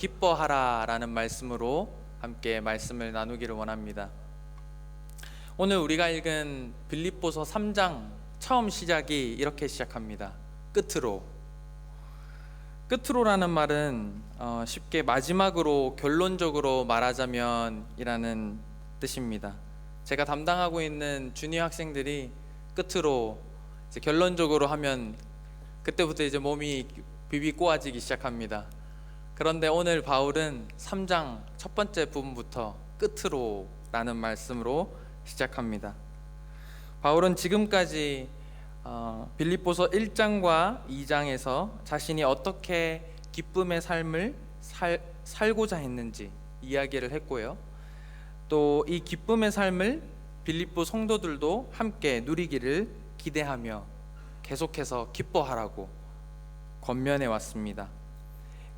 기뻐하라라는 말씀으로 함께 말씀을 나누기를 원합니다. 오늘 우리가 읽은 빌립보서 3장 처음 시작이 이렇게 시작합니다. 끝으로라는 말은 쉽게 마지막으로 결론적으로 말하자면 이라는 뜻입니다. 제가 담당하고 있는 주니어 학생들이 끝으로 이제 결론적으로 하면 그때부터 이제 몸이 비비 꼬아지기 시작합니다. 그런데 오늘 바울은 3장 첫 번째 부분부터 끝으로 라는 말씀으로 시작합니다. 바울은 지금까지 빌립보서 1장과 2장에서 자신이 어떻게 기쁨의 삶을 살고자 했는지 이야기를 했고요. 또 이 기쁨의 삶을 빌립보 성도들도 함께 누리기를 기대하며 계속해서 기뻐하라고 권면해 왔습니다.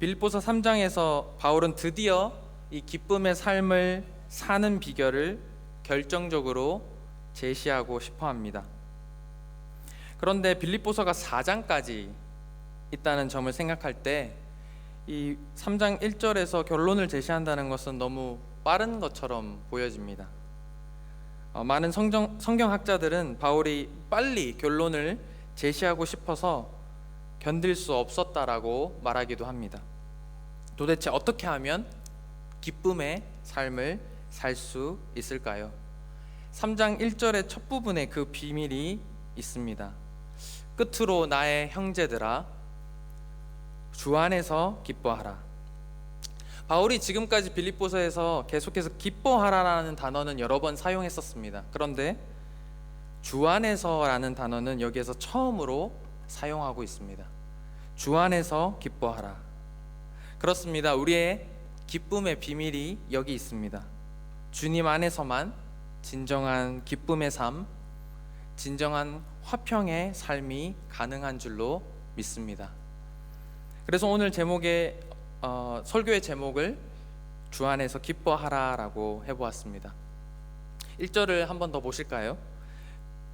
빌립보서 3장에서 바울은 드디어 이 기쁨의 삶을 사는 비결을 결정적으로 제시하고 싶어 합니다. 그런데 빌립보서가 4장까지 있다는 점을 생각할 때 이 3장 1절에서 결론을 제시한다는 것은 너무 빠른 것처럼 보여집니다. 많은 성경학자들은 바울이 빨리 결론을 제시하고 싶어서 견딜 수 없었다라고 말하기도 합니다. 도대체 어떻게 하면 기쁨의 삶을 살 수 있을까요? 3장 1절의 첫 부분에 그 비밀이 있습니다. 끝으로 나의 형제들아 주 안에서 기뻐하라. 바울이 지금까지 빌립보서에서 계속해서 기뻐하라라는 단어는 여러 번 사용했었습니다. 그런데 주 안에서라는 단어는 여기에서 처음으로 사용하고 있습니다. 주 안에서 기뻐하라. 그렇습니다. 우리의 기쁨의 비밀이 여기 있습니다. 주님 안에서만 진정한 기쁨의 삶, 진정한 화평의 삶이 가능한 줄로 믿습니다. 그래서 오늘 제목의 설교의 제목을 주 안에서 기뻐하라라고 해보았습니다. 1절을 한 번 더 보실까요?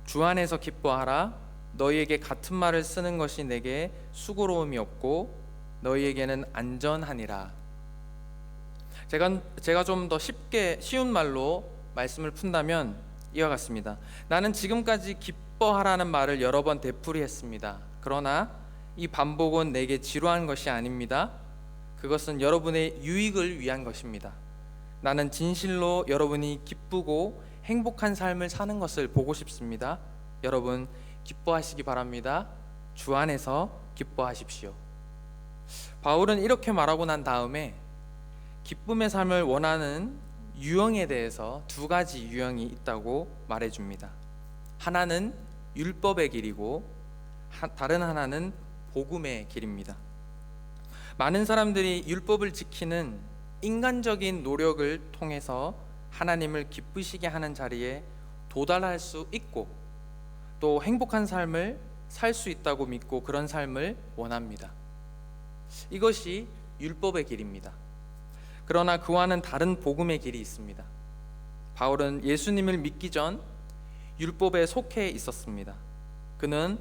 주 안에서 기뻐하라. 너희에게 같은 말을 쓰는 것이 내게 수고로움이 없고 너희에게는 안전하니라. 제가 좀 더 쉬운 말로 말씀을 푼다면 이와 같습니다. 나는 지금까지 기뻐하라는 말을 여러 번 되풀이했습니다. 그러나 이 반복은 내게 지루한 것이 아닙니다. 그것은 여러분의 유익을 위한 것입니다. 나는 진실로 여러분이 기쁘고 행복한 삶을 사는 것을 보고 싶습니다. 여러분 기뻐하시기 바랍니다. 주 안에서 기뻐하십시오. 바울은 이렇게 말하고 난 다음에 기쁨의 삶을 원하는 유형에 대해서 두 가지 유형이 있다고 말해줍니다. 하나는 율법의 길이고 다른 하나는 복음의 길입니다. 많은 사람들이 율법을 지키는 인간적인 노력을 통해서 하나님을 기쁘시게 하는 자리에 도달할 수 있고 또 행복한 삶을 살 수 있다고 믿고 그런 삶을 원합니다. 이것이 율법의 길입니다. 그러나 그와는 다른 복음의 길이 있습니다. 바울은 예수님을 믿기 전 율법에 속해 있었습니다. 그는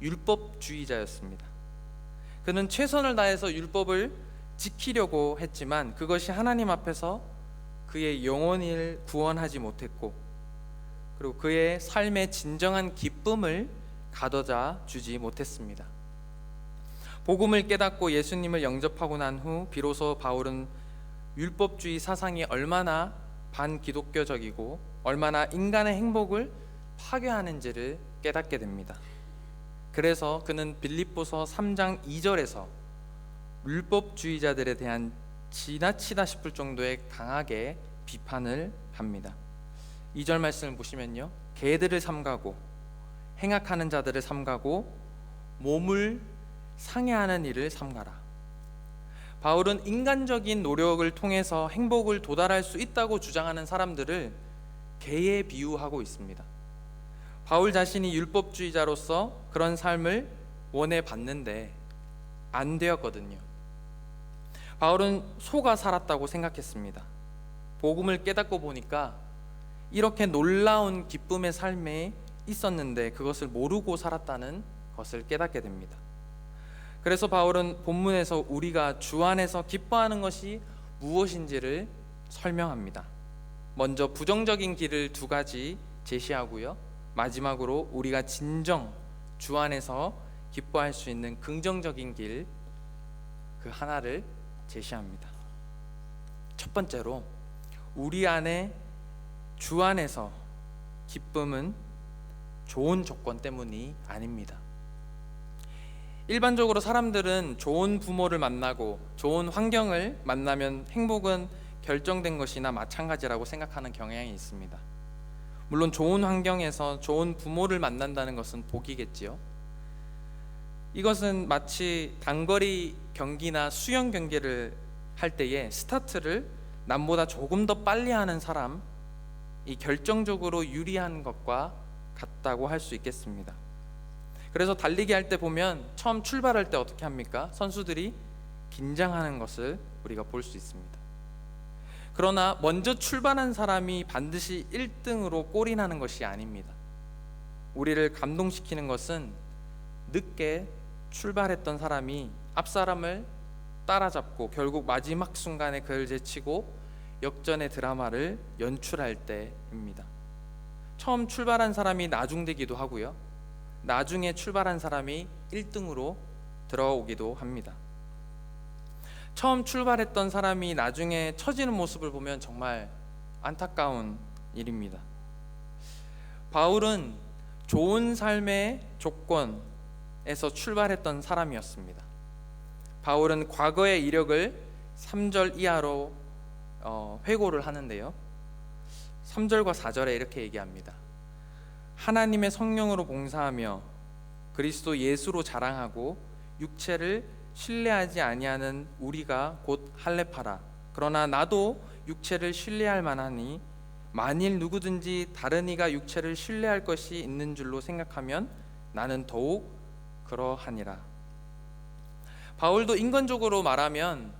율법주의자였습니다. 그는 최선을 다해서 율법을 지키려고 했지만 그것이 하나님 앞에서 그의 영혼을 구원하지 못했고 그리고 그의 삶의 진정한 기쁨을 가져다 주지 못했습니다. 복음을 깨닫고 예수님을 영접하고 난 후 비로소 바울은 율법주의 사상이 얼마나 반기독교적이고 얼마나 인간의 행복을 파괴하는지를 깨닫게 됩니다. 그래서 그는 빌립보서 3장 2절에서 율법주의자들에 대한 지나치다 싶을 정도의 강하게 비판을 합니다. 2절 말씀을 보시면요, 개들을 삼가고 행악하는 자들을 삼가고 몸을 상해하는 일을 삼가라. 바울은 인간적인 노력을 통해서 행복을 도달할 수 있다고 주장하는 사람들을 개에 비유하고 있습니다. 바울 자신이 율법주의자로서 그런 삶을 원해 봤는데 안 되었거든요. 바울은 소가 살았다고 생각했습니다. 복음을 깨닫고 보니까 이렇게 놀라운 기쁨의 삶에 있었는데 그것을 모르고 살았다는 것을 깨닫게 됩니다. 그래서 바울은 본문에서 우리가 주 안에서 기뻐하는 것이 무엇인지를 설명합니다. 먼저 부정적인 길을 두 가지 제시하고요, 마지막으로 우리가 진정 주 안에서 기뻐할 수 있는 긍정적인 길 그 하나를 제시합니다. 첫 번째로, 우리 안에 주 안에서 기쁨은 좋은 조건 때문이 아닙니다. 일반적으로 사람들은 좋은 부모를 만나고 좋은 환경을 만나면 행복은 결정된 것이나 마찬가지라고 생각하는 경향이 있습니다. 물론 좋은 환경에서 좋은 부모를 만난다는 것은 복이겠지요. 이것은 마치 단거리 경기나 수영 경기를 할 때에 스타트를 남보다 조금 더 빨리 하는 사람이 결정적으로 유리한 것과 같다고 할 수 있겠습니다. 그래서 달리기 할 때 보면 처음 출발할 때 어떻게 합니까? 선수들이 긴장하는 것을 우리가 볼 수 있습니다. 그러나 먼저 출발한 사람이 반드시 1등으로 골이 나는 것이 아닙니다. 우리를 감동시키는 것은 늦게 출발했던 사람이 앞 사람을 따라잡고 결국 마지막 순간에 그를 제치고 역전의 드라마를 연출할 때입니다. 처음 출발한 사람이 나중되기도 하고요, 나중에 출발한 사람이 1등으로 들어오기도 합니다. 처음 출발했던 사람이 나중에 처지는 모습을 보면 정말 안타까운 일입니다. 바울은 좋은 삶의 조건에서 출발했던 사람이었습니다. 바울은 과거의 이력을 3절 이하로 회고를 하는데요, 3절과 4절에 이렇게 얘기합니다. 하나님의 성령으로 봉사하며 그리스도 예수로 자랑하고 육체를 신뢰하지 아니하는 우리가 곧 할례파라. 그러나 나도 육체를 신뢰할 만하니 만일 누구든지 다른 이가 육체를 신뢰할 것이 있는 줄로 생각하면 나는 더욱 그러하니라. 바울도 인간적으로 말하면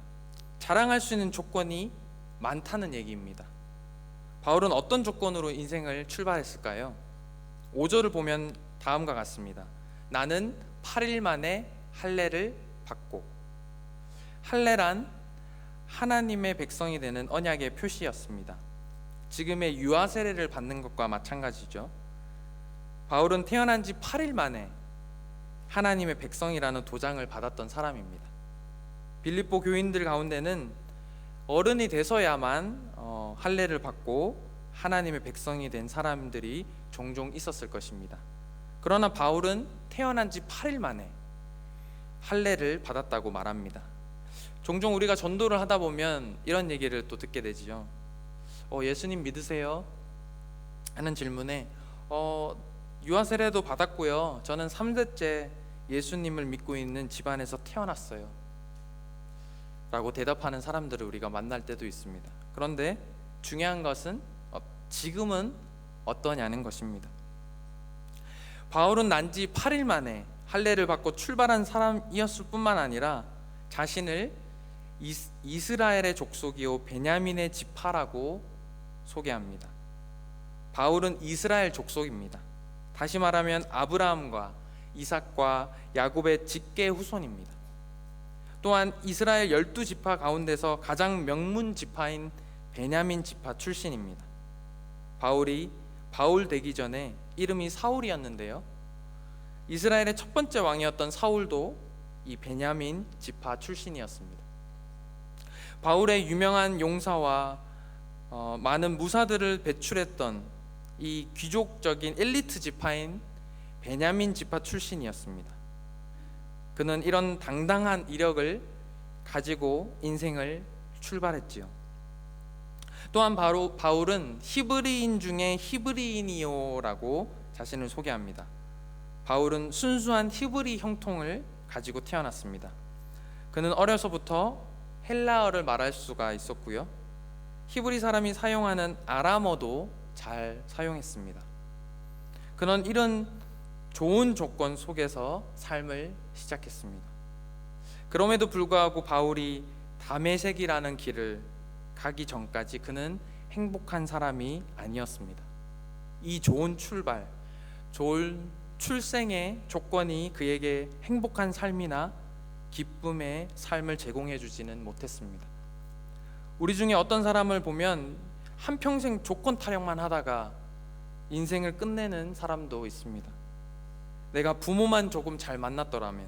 자랑할 수 있는 조건이 많다는 얘기입니다. 바울은 어떤 조건으로 인생을 출발했을까요? 5절을 보면 다음과 같습니다. 나는 8일 만에 할례를 받고. 할례란 하나님의 백성이 되는 언약의 표시였습니다. 지금의 유아 세례를 받는 것과 마찬가지죠. 바울은 태어난 지 8일 만에 하나님의 백성이라는 도장을 받았던 사람입니다. 빌립보 교인들 가운데는 어른이 돼서야만 할례를 받고 하나님의 백성이 된 사람들이 종종 있었을 것입니다. 그러나 바울은 태어난 지 8일 만에 할례를 받았다고 말합니다. 종종 우리가 전도를 하다 보면 이런 얘기를 또 듣게 되지요. 예수님 믿으세요? 하는 질문에 유아 세례도 받았고요, 저는 3대째 예수님을 믿고 있는 집안에서 태어났어요 라고 대답하는 사람들을 우리가 만날 때도 있습니다. 그런데 중요한 것은 지금은 어떠냐는 것입니다. 바울은 난 지 8일 만에 할례를 받고 출발한 사람이었을 뿐만 아니라 자신을 이스라엘의 족속이요 베냐민의 지파라고 소개합니다. 바울은 이스라엘 족속입니다. 다시 말하면 아브라함과 이삭과 야곱의 직계 후손입니다. 또한 이스라엘 12지파 가운데서 가장 명문 지파인 베냐민 지파 출신입니다. 바울이 바울 되기 전에 이름이 사울이었는데요, 이스라엘의 첫 번째 왕이었던 사울도 이 베냐민 지파 출신이었습니다. 바울의 유명한 용사와 많은 무사들을 배출했던 이 귀족적인 엘리트 지파인 베냐민 지파 출신이었습니다. 그는 이런 당당한 이력을 가지고 인생을 출발했지요. 또한 바울은 히브리인 중에 히브리인이요라고 자신을 소개합니다. 바울은 순수한 히브리 형통을 가지고 태어났습니다. 그는 어려서부터 헬라어를 말할 수가 있었고요, 히브리 사람이 사용하는 아람어도 잘 사용했습니다. 그는 이런 좋은 조건 속에서 삶을 시작했습니다. 그럼에도 불구하고 바울이 다메섹이라는 길을 가기 전까지 그는 행복한 사람이 아니었습니다. 이 좋은 출발, 좋은 출생의 조건이 그에게 행복한 삶이나 기쁨의 삶을 제공해 주지는 못했습니다. 우리 중에 어떤 사람을 보면 한평생 조건 타령만 하다가 인생을 끝내는 사람도 있습니다. 내가 부모만 조금 잘 만났더라면,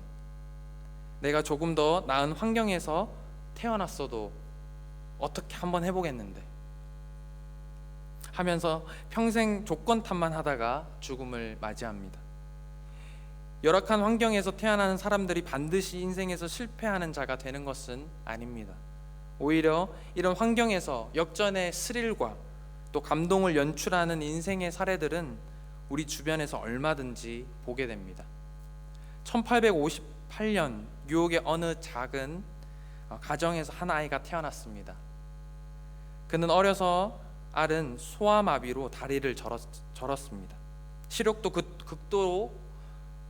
내가 조금 더 나은 환경에서 태어났어도 어떻게 한번 해보겠는데 하면서 평생 조건 탓만 하다가 죽음을 맞이합니다. 열악한 환경에서 태어나는 사람들이 반드시 인생에서 실패하는 자가 되는 것은 아닙니다. 오히려 이런 환경에서 역전의 스릴과 또 감동을 연출하는 인생의 사례들은 우리 주변에서 얼마든지 보게 됩니다. 1858년 뉴욕의 어느 작은 가정에서 한 아이가 태어났습니다. 그는 어려서 앓은 소아마비로 다리를 절었습니다. 시력도 극도로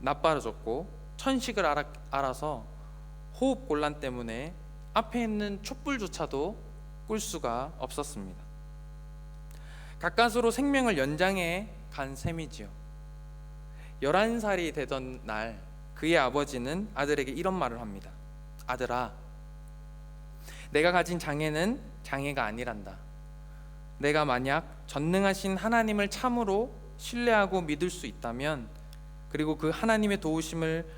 나빠졌고 천식을 앓아서 호흡곤란 때문에 앞에 있는 촛불조차도 끌 수가 없었습니다. 가까스로 생명을 연장해 간 셈이지요. 11살이 되던 날 그의 아버지는 아들에게 이런 말을 합니다. 아들아, 내가 가진 장애는 장애가 아니란다. 내가 만약 전능하신 하나님을 참으로 신뢰하고 믿을 수 있다면, 그리고 그 하나님의 도우심을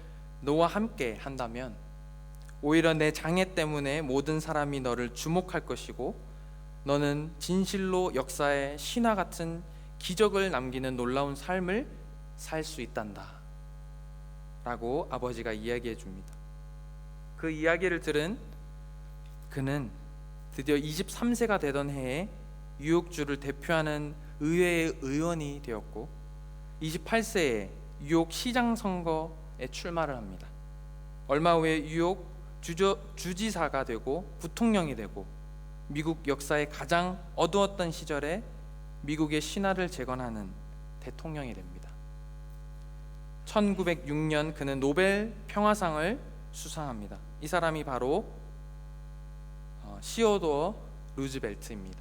너와 함께 한다면 오히려 내 장애 때문에 모든 사람이 너를 주목할 것이고 너는 진실로 역사의 신화 같은 기적을 남기는 놀라운 삶을 살 수 있단다 라고 아버지가 이야기해 줍니다. 그 이야기를 들은 그는 드디어 23세가 되던 해에 뉴욕주를 대표하는 의회의 의원이 되었고 28세에 뉴욕 시장 선거에 출마를 합니다. 얼마 후에 뉴욕 주지사가 되고 부통령이 되고 미국 역사의 가장 어두웠던 시절에 미국의 신화를 재건하는 대통령이 됩니다. 1906년 그는 노벨 평화상을 수상합니다. 이 사람이 바로 시어도어 루즈벨트입니다.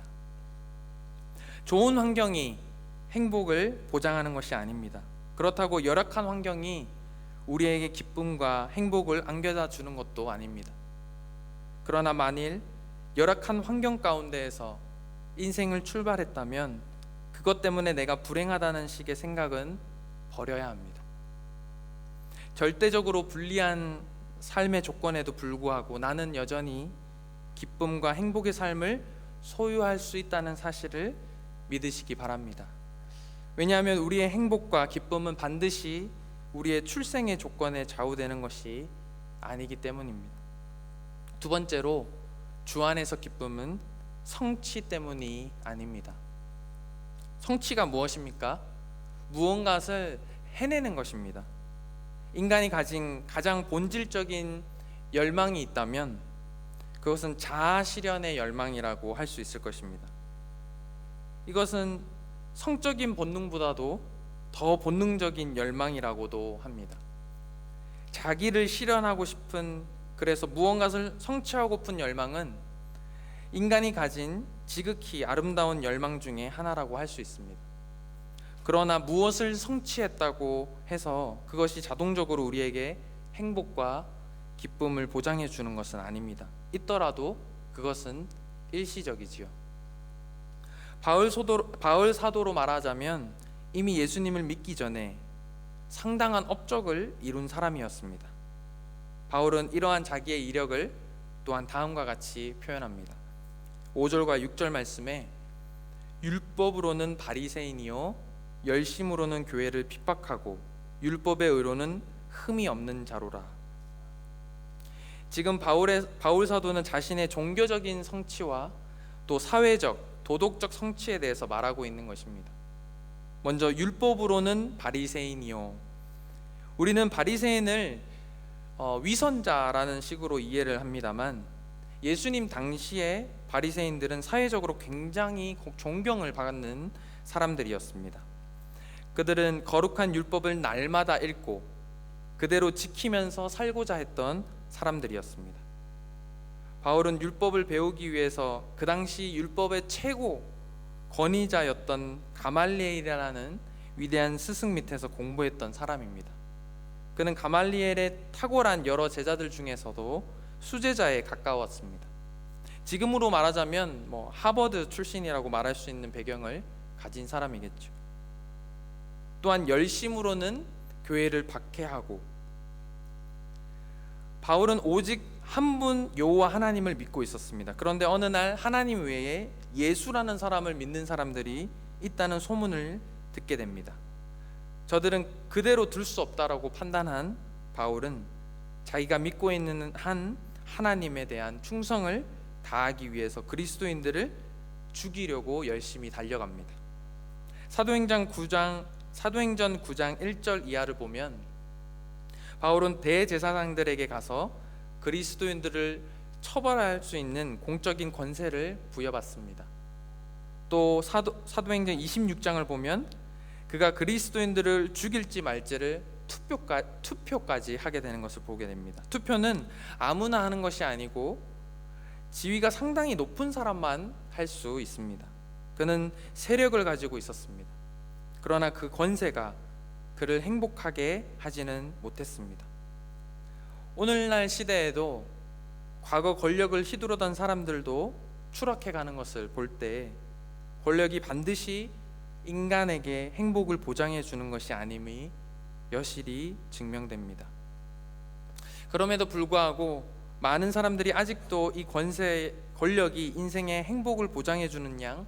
좋은 환경이 행복을 보장하는 것이 아닙니다. 그렇다고 열악한 환경이 우리에게 기쁨과 행복을 안겨다 주는 것도 아닙니다. 그러나 만일 열악한 환경 가운데에서 인생을 출발했다면 그것 때문에 내가 불행하다는 식의 생각은 버려야 합니다. 절대적으로 불리한 삶의 조건에도 불구하고 나는 여전히 기쁨과 행복의 삶을 소유할 수 있다는 사실을 믿으시기 바랍니다. 왜냐하면 우리의 행복과 기쁨은 반드시 우리의 출생의 조건에 좌우되는 것이 아니기 때문입니다. 두 번째로 주 안에서 기쁨은 성취 때문이 아닙니다. 성취가 무엇입니까? 무언가를 해내는 것입니다. 인간이 가진 가장 본질적인 열망이 있다면 그것은 자아 실현의 열망이라고 할 수 있을 것입니다. 이것은 성적인 본능보다도 더 본능적인 열망이라고도 합니다. 자기를 실현하고 싶은, 그래서 무언가를 성취하고픈 열망은 인간이 가진 지극히 아름다운 열망 중에 하나라고 할 수 있습니다. 그러나 무엇을 성취했다고 해서 그것이 자동적으로 우리에게 행복과 기쁨을 보장해 주는 것은 아닙니다. 있더라도 그것은 일시적이지요. 바울 사도로 말하자면 이미 예수님을 믿기 전에 상당한 업적을 이룬 사람이었습니다. 바울은 이러한 자기의 이력을 또한 다음과 같이 표현합니다. 5절과 6절 말씀에 율법으로는 바리새인이요 열심으로는 교회를 핍박하고 율법의 의로는 흠이 없는 자로라. 지금 바울 사도는 자신의 종교적인 성취와 또 사회적, 도덕적 성취에 대해서 말하고 있는 것입니다. 먼저 율법으로는 바리새인이요. 우리는 바리새인을 위선자라는 식으로 이해를 합니다만 예수님 당시에 바리새인들은 사회적으로 굉장히 존경을 받는 사람들이었습니다. 그들은 거룩한 율법을 날마다 읽고 그대로 지키면서 살고자 했던 사람들이었습니다. 바울은 율법을 배우기 위해서 그 당시 율법의 최고 권위자였던 가말리엘이라는 위대한 스승 밑에서 공부했던 사람입니다. 그는 가말리엘의 탁월한 여러 제자들 중에서도 수제자에 가까웠습니다. 지금으로 말하자면 하버드 출신이라고 말할 수 있는 배경을 가진 사람이겠죠. 또한 열심으로는 교회를 박해하고, 바울은 오직 한 분 여호와 하나님을 믿고 있었습니다. 그런데 어느 날 하나님 외에 예수라는 사람을 믿는 사람들이 있다는 소문을 듣게 됩니다. 저들은 그대로 둘 수 없다라고 판단한 바울은 자기가 믿고 있는 한 하나님에 대한 충성을 다하기 위해서 그리스도인들을 죽이려고 열심히 달려갑니다. 사도행전 9장 1절 이하를 보면 바울은 대제사장들에게 가서 그리스도인들을 처벌할 수 있는 공적인 권세를 부여받습니다. 또 사도행전 26장을 보면 그가 그리스도인들을 죽일지 말지를 투표까지 하게 되는 것을 보게 됩니다. 투표는 아무나 하는 것이 아니고 지위가 상당히 높은 사람만 할 수 있습니다. 그는 세력을 가지고 있었습니다. 그러나 그 권세가 그를 행복하게 하지는 못했습니다. 오늘날 시대에도 과거 권력을 휘두르던 사람들도 추락해가는 것을 볼 때 권력이 반드시 인간에게 행복을 보장해 주는 것이 아님이 여실히 증명됩니다. 그럼에도 불구하고 많은 사람들이 아직도 이 권력이 인생의 행복을 보장해 주는 양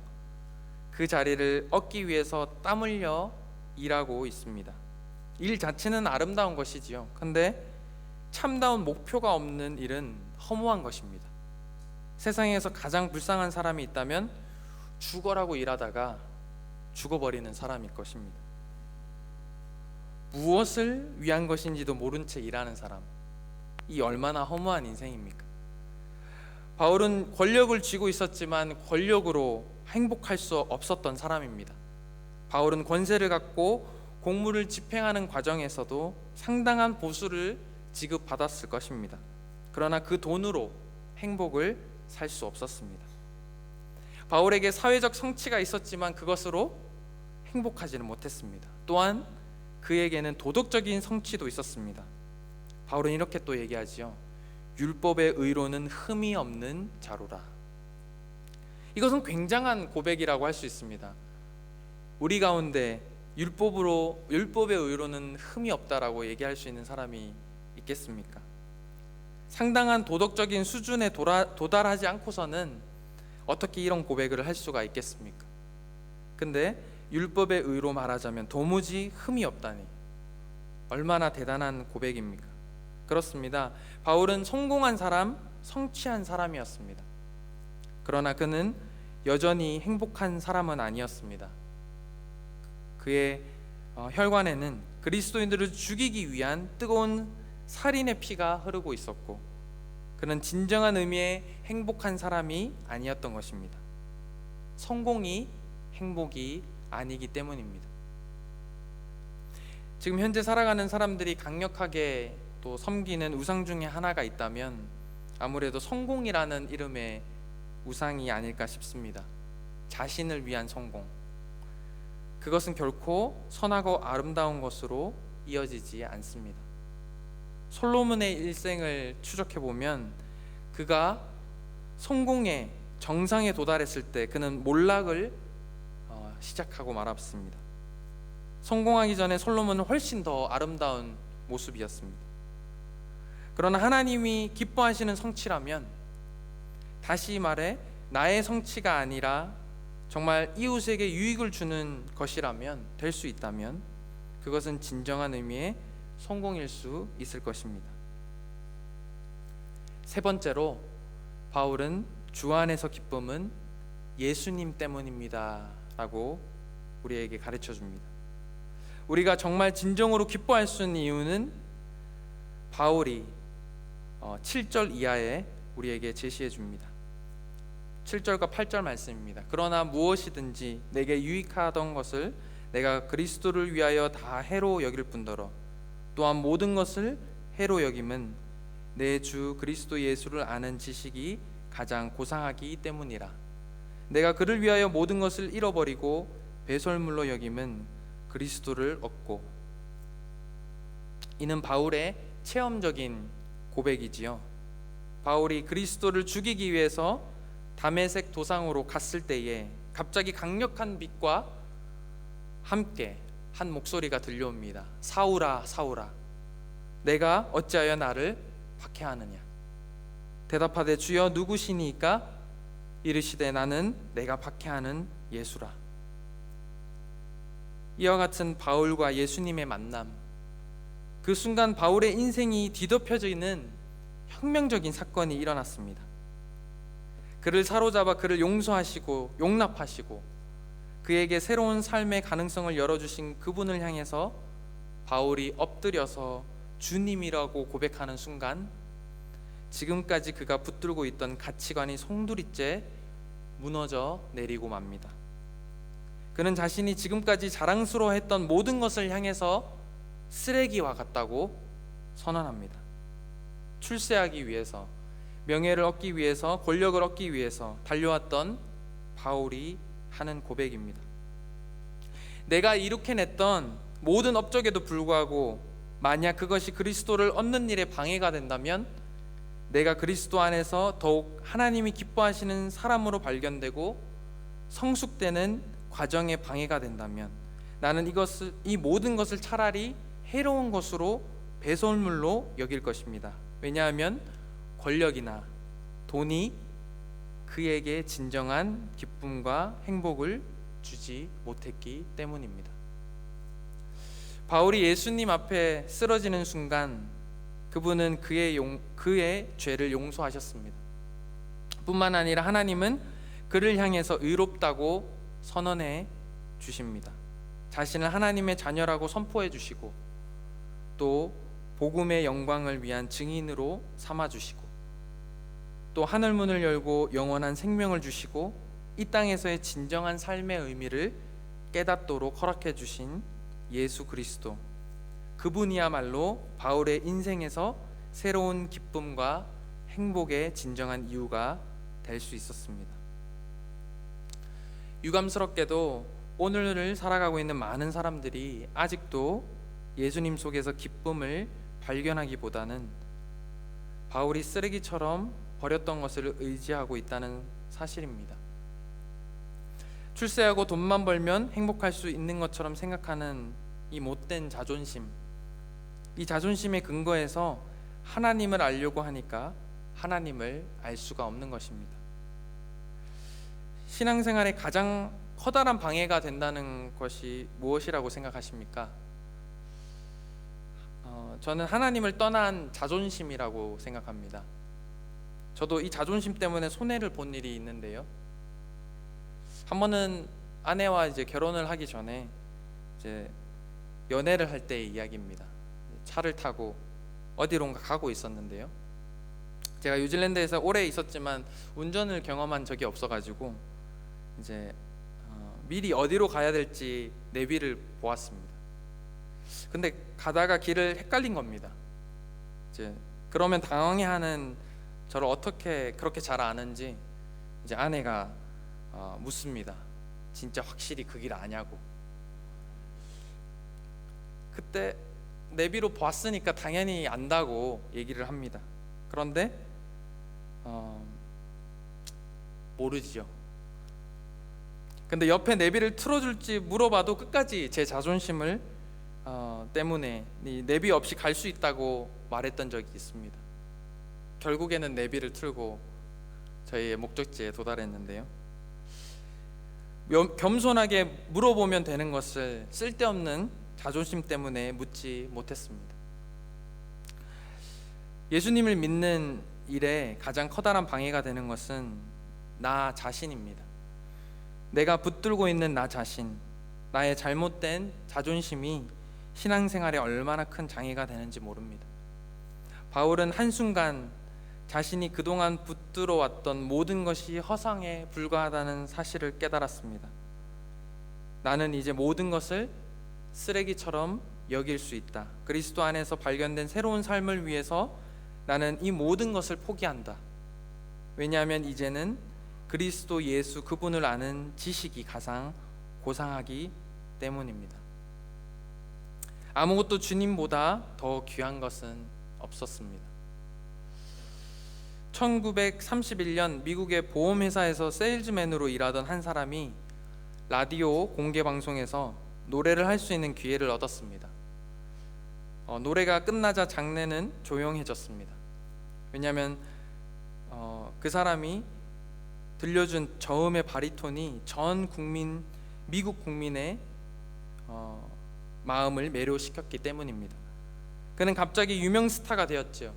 그 자리를 얻기 위해서 땀 흘려 일하고 있습니다. 일 자체는 아름다운 것이지요. 근데 참다운 목표가 없는 일은 허무한 것입니다. 세상에서 가장 불쌍한 사람이 있다면 죽어라고 일하다가 죽어버리는 사람일 것입니다. 무엇을 위한 것인지도 모른 채 일하는 사람, 이 얼마나 허무한 인생입니까? 바울은 권력을 쥐고 있었지만 권력으로 행복할 수 없었던 사람입니다. 바울은 권세를 갖고 공무를 집행하는 과정에서도 상당한 보수를 지급받았을 것입니다. 그러나 그 돈으로 행복을 살 수 없었습니다. 바울에게 사회적 성취가 있었지만 그것으로 행복하지는 못했습니다. 또한 그에게는 도덕적인 성취도 있었습니다. 바울은 이렇게 또 얘기하지요. 율법의 의로는 흠이 없는 자로라. 이것은 굉장한 고백이라고 할 수 있습니다. 우리 가운데 율법의 의로는 흠이 없다라고 얘기할 수 있는 사람이 있겠습니까? 상당한 도덕적인 수준에 도달하지 않고서는 어떻게 이런 고백을 할 수가 있겠습니까? 근데 율법의 의로 말하자면 도무지 흠이 없다니 얼마나 대단한 고백입니까? 그렇습니다. 바울은 성공한 사람, 성취한 사람이었습니다. 그러나 그는 여전히 행복한 사람은 아니었습니다. 그의 혈관에는 그리스도인들을 죽이기 위한 뜨거운 살인의 피가 흐르고 있었고 그는 진정한 의미의 행복한 사람이 아니었던 것입니다. 성공이 행복이 아니기 때문입니다. 지금 현재 살아가는 사람들이 강력하게 또 섬기는 우상 중에 하나가 있다면 아무래도 성공이라는 이름의 우상이 아닐까 싶습니다. 자신을 위한 성공. 그것은 결코 선하고 아름다운 것으로 이어지지 않습니다. 솔로몬의 일생을 추적해 보면 그가 성공의 정상에 도달했을 때 그는 몰락을 시작하고 말았습니다. 성공하기 전에 솔로몬은 훨씬 더 아름다운 모습이었습니다. 그러나 하나님이 기뻐하시는 성취라면, 다시 말해 나의 성취가 아니라 정말 이웃에게 유익을 주는 것이라면, 될 수 있다면 그것은 진정한 의미의 성공일 수 있을 것입니다. 세 번째로 바울은 주 안에서 기쁨은 예수님 때문입니다 라고 우리에게 가르쳐 줍니다. 우리가 정말 진정으로 기뻐할 수 있는 이유는 바울이 7절 이하에 우리에게 제시해 줍니다. 7절과 8절 말씀입니다. 그러나 무엇이든지 내게 유익하던 것을 내가 그리스도를 위하여 다 해로 여길 뿐더러 또한 모든 것을 해로 여김은 내 주 그리스도 예수를 아는 지식이 가장 고상하기 때문이라. 내가 그를 위하여 모든 것을 잃어버리고 배설물로 여김은 그리스도를 얻고. 이는 바울의 체험적인 고백이지요. 바울이 그리스도를 죽이기 위해서 다메섹 도상으로 갔을 때에 갑자기 강력한 빛과 함께 한 목소리가 들려옵니다. 사울아, 사울아, 내가 어찌하여 나를 박해하느냐? 대답하되 주여 누구시니까? 이르시되 나는 내가 박해하는 예수라. 이와 같은 바울과 예수님의 만남, 그 순간 바울의 인생이 뒤덮여지는 혁명적인 사건이 일어났습니다. 그를 사로잡아 그를 용서하시고 용납하시고 그에게 새로운 삶의 가능성을 열어주신 그분을 향해서 바울이 엎드려서 주님이라고 고백하는 순간, 지금까지 그가 붙들고 있던 가치관이 송두리째 무너져 내리고 맙니다. 그는 자신이 지금까지 자랑스러워했던 모든 것을 향해서 쓰레기와 같다고 선언합니다. 출세하기 위해서, 명예를 얻기 위해서, 권력을 얻기 위해서 달려왔던 바울이 하는 고백입니다. 내가 이룩해 냈던 모든 업적에도 불구하고 만약 그것이 그리스도를 얻는 일에 방해가 된다면, 내가 그리스도 안에서 더욱 하나님이 기뻐하시는 사람으로 발견되고 성숙되는 과정에 방해가 된다면, 나는 이 모든 것을 차라리 해로운 것으로 배설물로 여길 것입니다. 왜냐하면 권력이나 돈이 그에게 진정한 기쁨과 행복을 주지 못했기 때문입니다. 바울이 예수님 앞에 쓰러지는 순간 그분은 그의 죄를 용서하셨습니다. 뿐만 아니라 하나님은 그를 향해서 의롭다고 선언해 주십니다. 자신을 하나님의 자녀라고 선포해 주시고 또 복음의 영광을 위한 증인으로 삼아 주시고 또 하늘문을 열고 영원한 생명을 주시고 이 땅에서의 진정한 삶의 의미를 깨닫도록 허락해 주신 예수 그리스도, 그분이야말로 바울의 인생에서 새로운 기쁨과 행복의 진정한 이유가 될 수 있었습니다. 유감스럽게도 오늘을 살아가고 있는 많은 사람들이 아직도 예수님 속에서 기쁨을 발견하기보다는 바울이 쓰레기처럼 버렸던 것을 의지하고 있다는 사실입니다. 출세하고 돈만 벌면 행복할 수 있는 것처럼 생각하는 이 못된 자존심, 이 자존심의 근거에서 하나님을 알려고 하니까 하나님을 알 수가 없는 것입니다. 신앙생활에 가장 커다란 방해가 된다는 것이 무엇이라고 생각하십니까? 저는 하나님을 떠난 자존심이라고 생각합니다. 저도 이 자존심 때문에 손해를 본 일이 있는데요. 한 번은 아내와 이제 결혼을 하기 전에 이제 연애를 할 때의 이야기입니다. 차를 타고 어디론가 가고 있었는데요. 제가 뉴질랜드에서 오래 있었지만 운전을 경험한 적이 없어가지고 이제 미리 어디로 가야 될지 내비를 보았습니다. 근데 가다가 길을 헷갈린 겁니다. 이제 그러면 당황해하는 저를 어떻게 그렇게 잘 아는지 이제 아내가 묻습니다. 진짜 확실히 그 길 아냐고. 그때 내비로 봤으니까 당연히 안다고 얘기를 합니다. 그런데 모르지요. 근데 옆에 내비를 틀어줄지 물어봐도 끝까지 제 자존심을 때문에 내비 없이 갈 수 있다고 말했던 적이 있습니다. 결국에는 내비를 틀고 저희의 목적지에 도달했는데요. 겸손하게 물어보면 되는 것을 쓸데없는 자존심 때문에 묻지 못했습니다. 예수님을 믿는 일에 가장 커다란 방해가 되는 것은 나 자신입니다. 내가 붙들고 있는 나 자신, 나의 잘못된 자존심이 신앙생활에 얼마나 큰 장애가 되는지 모릅니다. 바울은 한순간 자신이 그동안 붙들어 왔던 모든 것이 허상에 불과하다는 사실을 깨달았습니다. 나는 이제 모든 것을 쓰레기처럼 여길 수 있다. 그리스도 안에서 발견된 새로운 삶을 위해서 나는 이 모든 것을 포기한다. 왜냐하면 이제는 그리스도 예수 그분을 아는 지식이 가장 고상하기 때문입니다. 아무것도 주님보다 더 귀한 것은 없었습니다. 1931년 미국의 보험회사에서 세일즈맨으로 일하던 한 사람이 라디오 공개 방송에서 노래를 할 수 있는 기회를 얻었습니다. 노래가 끝나자 장내는 조용해졌습니다. 왜냐하면 그 사람이 들려준 저음의 바리톤이 전 국민, 미국 국민의 마음을 매료시켰기 때문입니다. 그는 갑자기 유명 스타가 되었죠.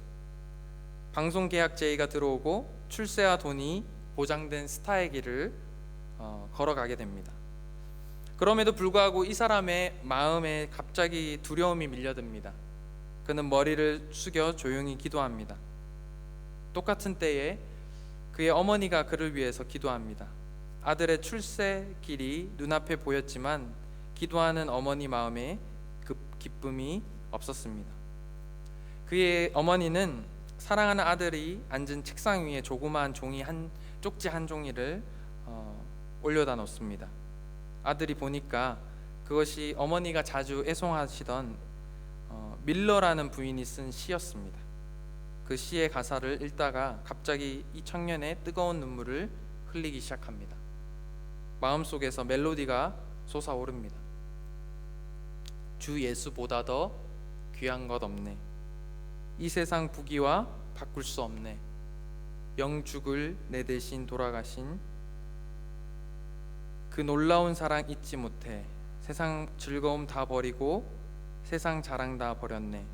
방송 계약 제의가 들어오고 출세와 돈이 보장된 스타의 길을 걸어가게 됩니다. 그럼에도 불구하고 이 사람의 마음에 갑자기 두려움이 밀려듭니다. 그는 머리를 숙여 조용히 기도합니다. 똑같은 때에 그의 어머니가 그를 위해서 기도합니다. 아들의 출세 길이 눈앞에 보였지만 기도하는 어머니 마음에 기쁨이 없었습니다. 그의 어머니는 사랑하는 아들이 앉은 책상 위에 조그마한 쪽지 한 종이를 올려다 놓습니다. 아들이 보니까 그것이 어머니가 자주 애송하시던 밀러라는 부인이 쓴 시였습니다. 그 시의 가사를 읽다가 갑자기 이 청년의 뜨거운 눈물을 흘리기 시작합니다. 마음속에서 멜로디가 솟아오릅니다. 주 예수보다 더 귀한 것 없네. 이 세상 부귀와 바꿀 수 없네. 영죽을 내 대신 돌아가신 그 놀라운 사랑 잊지 못해. 세상 즐거움 다 버리고 세상 자랑 다 버렸네.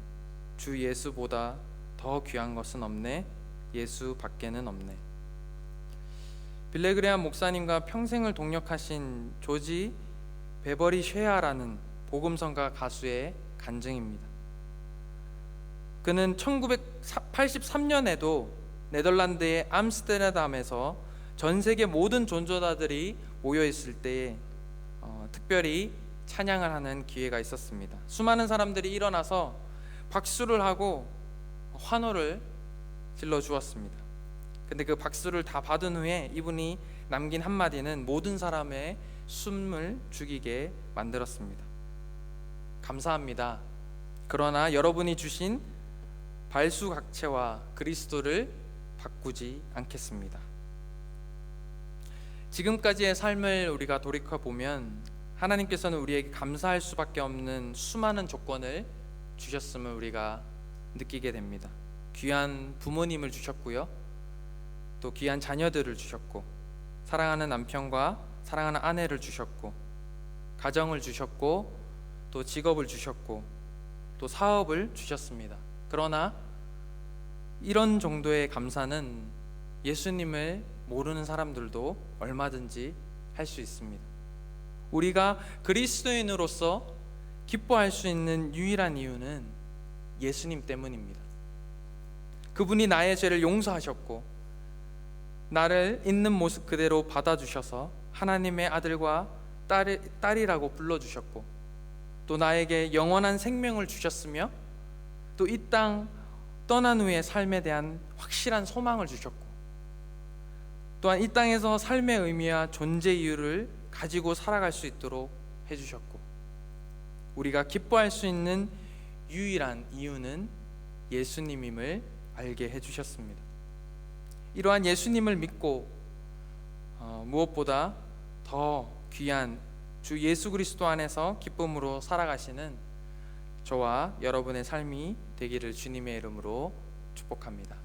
주 예수보다 더 귀한 것은 없네. 예수 밖에는 없네. 빌레그레암 목사님과 평생을 동역하신 조지 베버리 쉐아라는 복음성가 가수의 간증입니다. 그는 1983년에도 네덜란드의 암스테르담에서 전 세계 모든 존조자들이 모여 있을 때에 특별히 찬양을 하는 기회가 있었습니다. 수많은 사람들이 일어나서 박수를 하고 환호를 질러 주었습니다. 근데 그 박수를 다 받은 후에 이분이 남긴 한마디는 모든 사람의 숨을 죽이게 만들었습니다. 감사합니다. 그러나 여러분이 주신 발수각체와 그리스도를 바꾸지 않겠습니다. 지금까지의 삶을 우리가 돌이켜 보면 하나님께서는 우리에게 감사할 수밖에 없는 수많은 조건을 주셨음을 우리가 느끼게 됩니다. 귀한 부모님을 주셨고요, 또 귀한 자녀들을 주셨고, 사랑하는 남편과 사랑하는 아내를 주셨고, 가정을 주셨고, 또 직업을 주셨고, 또 사업을 주셨습니다. 그러나 이런 정도의 감사는 예수님을 모르는 사람들도 얼마든지 할 수 있습니다. 우리가 그리스도인으로서 기뻐할 수 있는 유일한 이유는 예수님 때문입니다. 그분이 나의 죄를 용서하셨고 나를 있는 모습 그대로 받아주셔서 하나님의 아들과 딸이라고 불러주셨고, 또 나에게 영원한 생명을 주셨으며, 또 이 땅 떠난 후의 삶에 대한 확실한 소망을 주셨고, 또한 이 땅에서 삶의 의미와 존재 이유를 가지고 살아갈 수 있도록 해주셨고, 우리가 기뻐할 수 있는 유일한 이유는 예수님임을 알게 해주셨습니다. 이러한 예수님을 믿고 무엇보다 더 귀한 주 예수 그리스도 안에서 기쁨으로 살아가시는 저와 여러분의 삶이 되기를 주님의 이름으로 축복합니다.